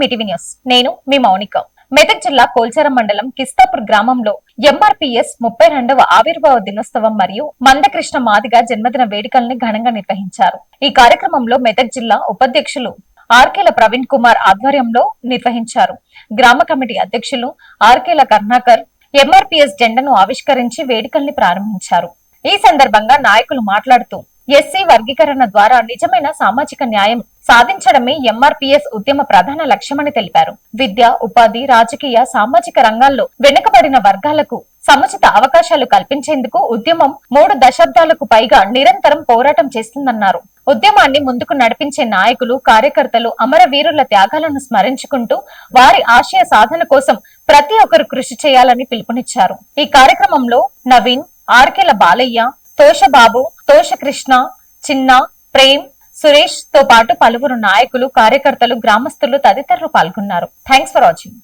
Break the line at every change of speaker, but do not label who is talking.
Welcome ETV news. నేను మీ మౌనిక. మెదక్ జిల్లా కోల్చారం మండలం కిస్తాపూర్ గ్రామంలో ఎంఆర్పీఎస్ 32వ ఆవిర్భావ దినోత్సవం మరియు మందకృష్ణ మాదిగ జన్మదిన వేడుకల్ని ఘనంగా నిర్వహించారు. ఈ కార్యక్రమంలో మెదక్ జిల్లా ఉపాధ్యక్షులు ఆర్కేల ప్రవీణ్ కుమార్ ఆధ్వర్యంలో నిర్వహించారు. గ్రామ కమిటీ అధ్యక్షులు ఆర్కేల కర్ణాకర్ ఎంఆర్పీఎస్ జెండాను ఆవిష్కరించి వేడుకల్ని ప్రారంభించారు. ఈ సందర్భంగా నాయకులు మాట్లాడుతూ ఎస్సీ వర్గీకరణ ద్వారా నిజమైన సామాజిక న్యాయం సాధించడమే ఎంఆర్పీఎస్ ఉద్యమ ప్రధాన లక్ష్యమని తెలిపారు. విద్య, ఉపాధి, రాజకీయ, సామాజిక రంగాల్లో వెనుకబడిన వర్గాలకు సముచిత అవకాశాలు కల్పించేందుకు ఉద్యమం 3 దశాబ్దాలకు పైగా నిరంతరం పోరాటం చేస్తుందన్నారు. ఉద్యమాన్ని ముందుకు నడిపించే నాయకులు, కార్యకర్తలు అమరవీరుల త్యాగాలను స్మరించుకుంటూ వారి ఆశయ సాధన కోసం ప్రతి ఒక్కరు కృషి చేయాలని పిలుపునిచ్చారు. ఈ కార్యక్రమంలో నవీన్, ఆర్కేల బాలయ్య, తోషబాబు, తోషకృష్ణ, చిన్న, ప్రేమ్, సురేష్ తో పాటు పలువురు నాయకులు, కార్యకర్తలు, గ్రామస్తులు తదితరులు పాల్గొన్నారు. Thanks for watching.